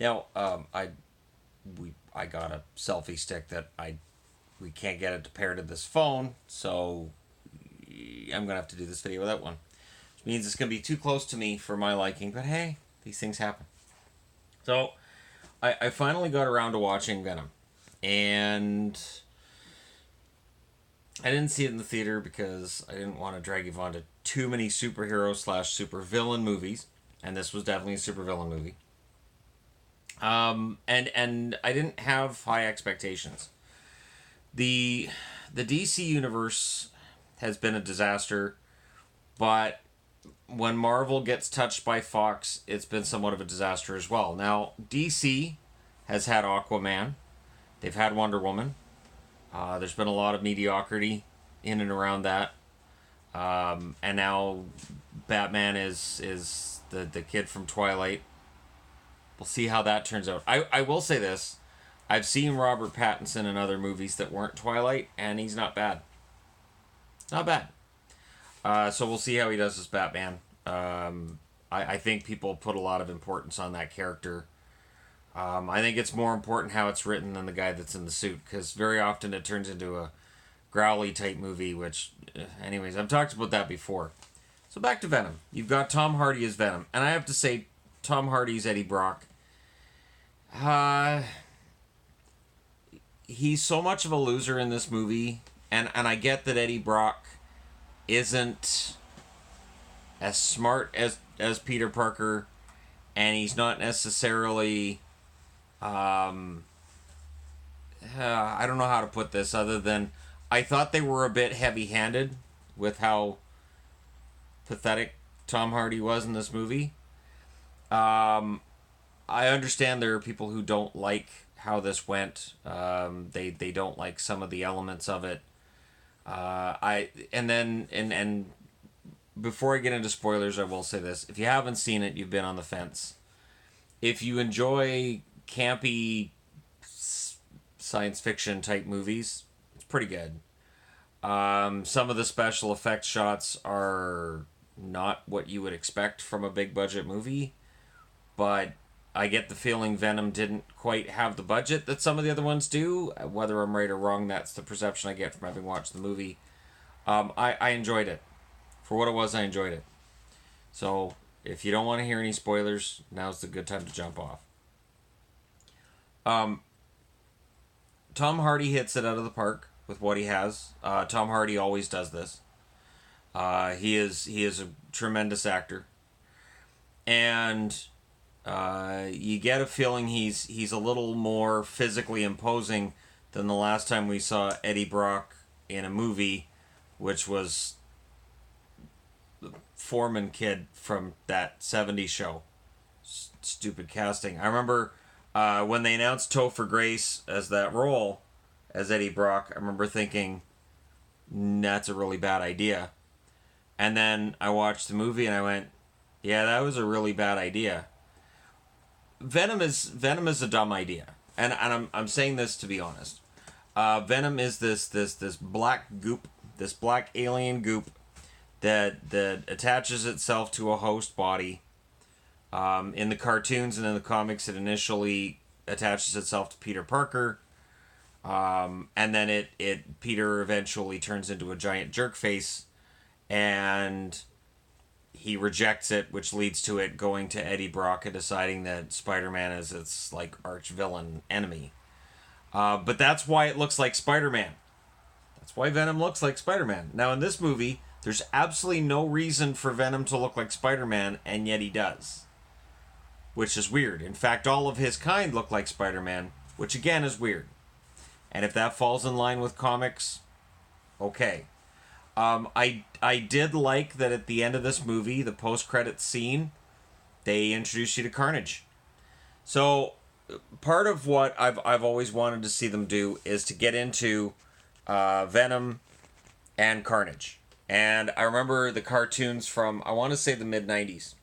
Now, I got a selfie stick that we can't get it to pair to this phone, so I'm gonna have to do this video without one. Which means it's gonna be too close to me for my liking. But hey, these things happen. So I finally got around to watching Venom, and I didn't see it in the theater because I didn't want to drag Yvonne to too many superhero slash supervillain movies, and this was definitely a supervillain movie. And I didn't have high expectations. the The DC universe has been a disaster, but when Marvel gets touched by Fox, it's been somewhat of a disaster as well. Now, DC has had Aquaman, they've had Wonder Woman. There's been a lot of mediocrity in and around that, and now Batman is the kid from Twilight. We'll see how that turns out. I will say this: I've seen Robert Pattinson in other movies that weren't Twilight, and he's not bad. Not bad. So we'll see how he does as Batman. I think people put a lot of importance on that character. I think it's more important how it's written than the guy that's in the suit, because very often it turns into a growly type movie, which, anyways, I've talked about that before. So back to Venom. You've got Tom Hardy as Venom, and I have to say, Tom Hardy's Eddie Brock. Uh, he's so much of a loser in this movie, and I get that Eddie Brock isn't as smart as Peter Parker, and he's not necessarily I don't know how to put this other than I thought they were a bit heavy-handed with how pathetic Tom Hardy was in this movie. I understand there are people who don't like how this went. They don't like some of the elements of it. I and then and before I get into spoilers, I will say this: if you haven't seen it, you've been on the fence. If you enjoy campy science fiction type movies, it's pretty good. Some of the special effects shots are not what you would expect from a big budget movie, but I get the feeling Venom didn't quite have the budget that some of the other ones do. Whether I'm right or wrong, that's the perception I get from having watched the movie. I enjoyed it. For what it was, I enjoyed it. So, if you don't want to hear any spoilers, now's the good time to jump off. Um, Tom Hardy hits it out of the park with what he has. Tom Hardy always does this. He is a tremendous actor, and you get a feeling he's a little more physically imposing than the last time we saw Eddie Brock in a movie, which was the Foreman kid from that '70s show. Stupid casting. I remember when they announced Topher Grace as that role, as Eddie Brock, I remember thinking, that's a really bad idea. And then I watched the movie and I went, yeah, that was a really bad idea. Venom is a dumb idea. And I'm saying this to be honest. Venom is this black goop, this black alien goop that attaches itself to a host body. In the cartoons and in the comics, it initially attaches itself to Peter Parker, and then it Peter eventually turns into a giant jerk face, and he rejects it, which leads to it going to Eddie Brock and deciding that Spider-Man is its like arch villain enemy. But that's why it looks like Spider-Man. That's why Venom looks like Spider-Man. Now in this movie, there's absolutely no reason for Venom to look like Spider-Man, and yet he does. Which is weird. In fact, all of his kind look like Spider-Man, which again is weird. And if that falls in line with comics, okay. I did like that at the end of this movie, the post-credits scene, they introduce you to Carnage. So part of what I've always wanted to see them do is to get into Venom and Carnage. And I remember the cartoons from, I want to say, the mid-90s.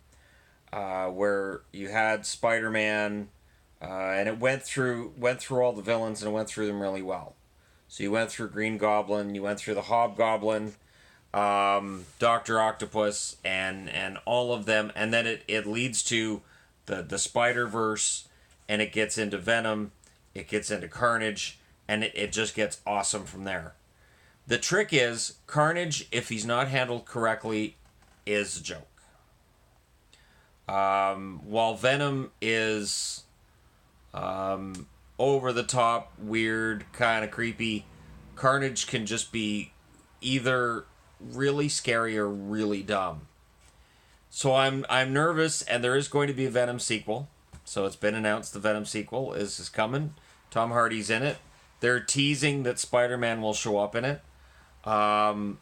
Where you had Spider-Man, and it went through all the villains and it went through them really well. So you went through Green Goblin, you went through the Hobgoblin, Doctor Octopus, and all of them, and then it leads to the Spider-Verse and it gets into Venom, it gets into Carnage, and it just gets awesome from there. The trick is, Carnage, if he's not handled correctly, is a joke. While Venom is over the top, weird, kind of creepy, Carnage can just be either really scary or really dumb. So I'm nervous, and there is going to be a Venom sequel. So it's been announced the Venom sequel is coming. Tom Hardy's in it. They're teasing that Spider-Man will show up in it. And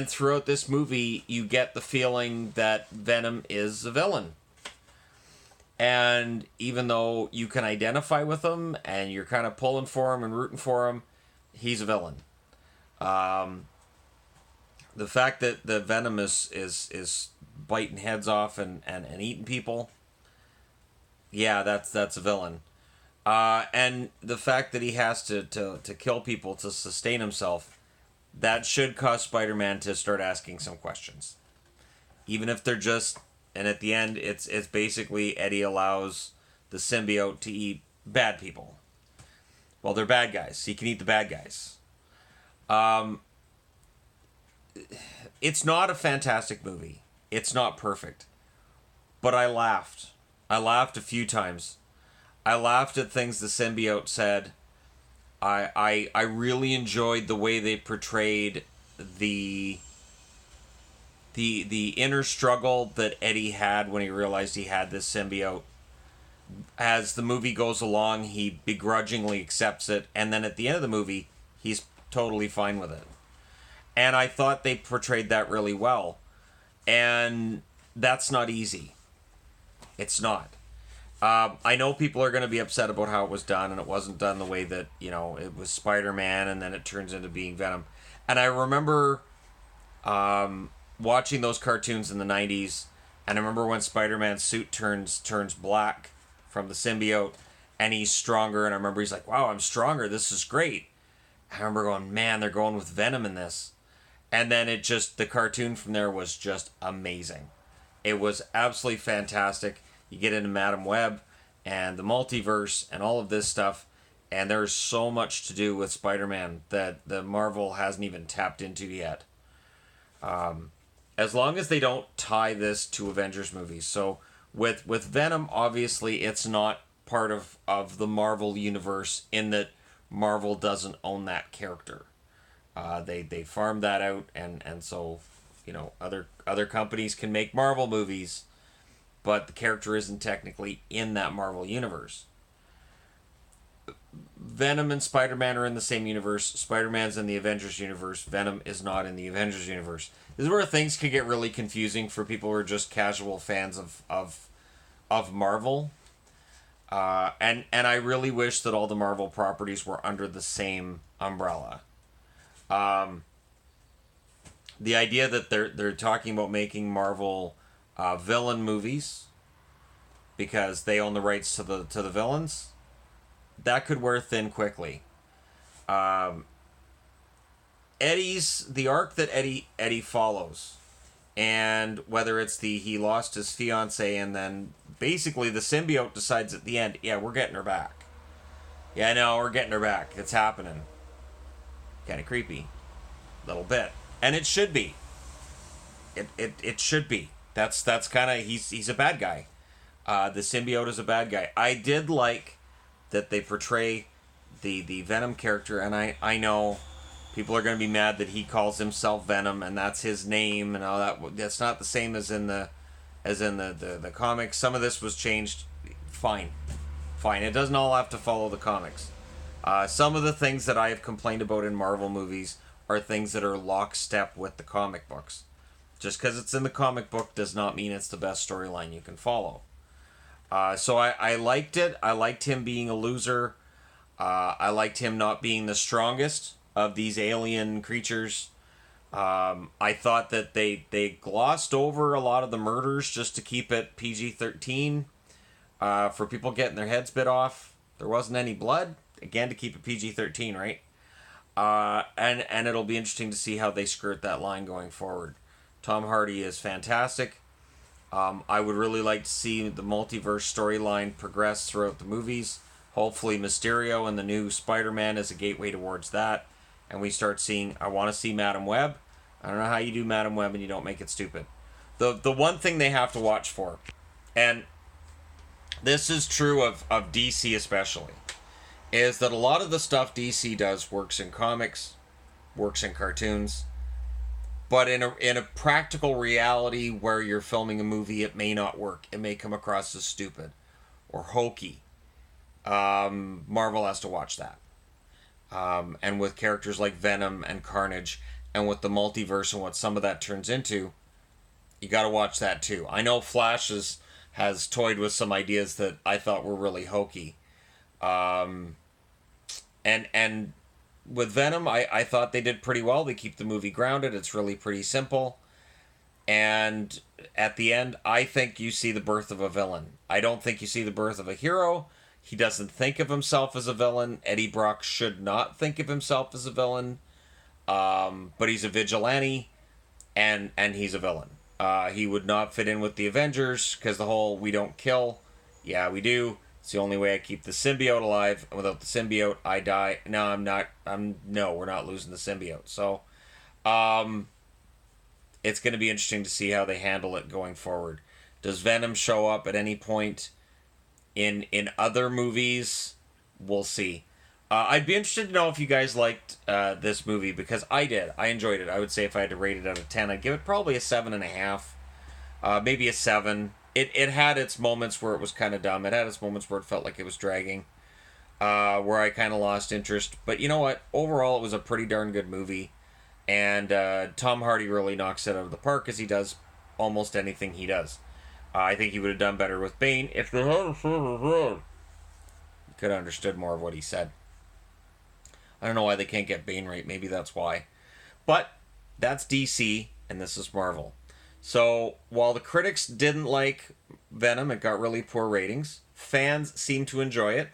throughout this movie, you get the feeling that Venom is a villain. And even though you can identify with him and you're kind of pulling for him and rooting for him, he's a villain. The fact that the Venom is biting heads off and eating people, yeah, that's a villain. And the fact that he has to kill people to sustain himself, that should cause Spider-Man to start asking some questions. Even if they're just, and at the end, it's basically Eddie allows the symbiote to eat bad people. Well, they're bad guys. He can eat the bad guys. It's not a fantastic movie. It's not perfect. But I laughed. I laughed a few times. I laughed at things the symbiote said. I really enjoyed the way they portrayed the inner struggle that Eddie had when he realized he had this symbiote. As the movie goes along, he begrudgingly accepts it, and then at the end of the movie, he's totally fine with it. And I thought they portrayed that really well. And that's not easy. It's not. I know people are going to be upset about how it was done, and it wasn't done the way that, it was Spider-Man, and then it turns into being Venom. And I remember watching those cartoons in the 90s, and I remember when Spider-Man's suit turns black from the symbiote, and he's stronger, and I remember he's like, wow, I'm stronger, this is great. I remember going, man, they're going with Venom in this. And then the cartoon from there was just amazing. It was absolutely fantastic. You get into Madam Web and the multiverse and all of this stuff, and there's so much to do with Spider-Man that the Marvel hasn't even tapped into yet. As long as they don't tie this to Avengers movies. So with Venom, obviously it's not part of the Marvel universe in that Marvel doesn't own that character. They farm that out, and so other companies can make Marvel movies, but the character isn't technically in that Marvel universe. Venom and Spider-Man are in the same universe. Spider-Man's in the Avengers universe. Venom is not in the Avengers universe. This is where things can get really confusing for people who are just casual fans of Marvel. And I really wish that all the Marvel properties were under the same umbrella. The idea that they're talking about making Marvel villain movies because they own the rights to the villains, that could wear thin quickly. The arc that Eddie follows, and whether it's he lost his fiance and then basically the symbiote decides at the end, yeah, we're getting her back. Yeah, I know, we're getting her back. It's happening. Kind of creepy. A little bit. And it should be. It should be. That's kind of, he's a bad guy. The symbiote is a bad guy. I did like that they portray the Venom character, and I know people are going to be mad that he calls himself Venom and that's his name and all that. That's not the same as in the comics. Some of this was changed. Fine. It doesn't all have to follow the comics. Some of the things that I have complained about in Marvel movies are things that are lockstep with the comic books. Just because it's in the comic book does not mean it's the best storyline you can follow. So I liked it. I liked him being a loser. I liked him not being the strongest of these alien creatures. I thought that they glossed over a lot of the murders just to keep it PG-13 for people getting their heads bit off. There wasn't any blood. Again, to keep it PG-13, right? And it'll be interesting to see how they skirt that line going forward. Tom Hardy is fantastic. I would really like to see the multiverse storyline progress throughout the movies. Hopefully, Mysterio and the new Spider-Man is a gateway towards that, and we start seeing. I want to see Madam Web. I don't know how you do Madam Web and you don't make it stupid. The one thing they have to watch for, and this is true of DC especially, is that a lot of the stuff DC does works in comics, works in cartoons, but in a practical reality where you're filming a movie, it may not work. It may come across as stupid or hokey. Marvel has to watch that. And with characters like Venom and Carnage, and with the multiverse and what some of that turns into, you got to watch that too. I know Flash has toyed with some ideas that I thought were really hokey. And with Venom, I thought they did pretty well. They keep the movie grounded. It's really pretty simple. And at the end, I think you see the birth of a villain. I don't think you see the birth of a hero. He doesn't think of himself as a villain. Eddie Brock should not think of himself as a villain. But he's a vigilante, and he's a villain. He would not fit in with the Avengers, because the whole we don't kill. Yeah, we do. It's the only way I keep the symbiote alive. And without the symbiote, I die. No, we're not losing the symbiote. So, it's going to be interesting to see how they handle it going forward. Does Venom show up at any point in other movies? We'll see. I'd be interested to know if you guys liked this movie, because I did. I enjoyed it. I would say if I had to rate it out of 10, I'd give it probably a 7.5, maybe a 7. It had its moments where it was kind of dumb. It had its moments where it felt like it was dragging, where I kind of lost interest. But you know what? Overall, it was a pretty darn good movie. And Tom Hardy really knocks it out of the park, as he does almost anything he does. I think he would have done better with Bane if they had could have understood more of what he said. I don't know why they can't get Bane right. Maybe that's why. But that's DC, and this is Marvel. So while the critics didn't like Venom, it got really poor ratings. Fans seem to enjoy it.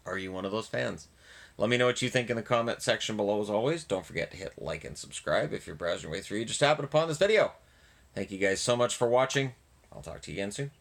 Are you one of those fans? Let me know what you think in the comment section below as always. Don't forget to hit like and subscribe if you're browsing your way through. You just happened upon this video. Thank you guys so much for watching. I'll talk to you again soon.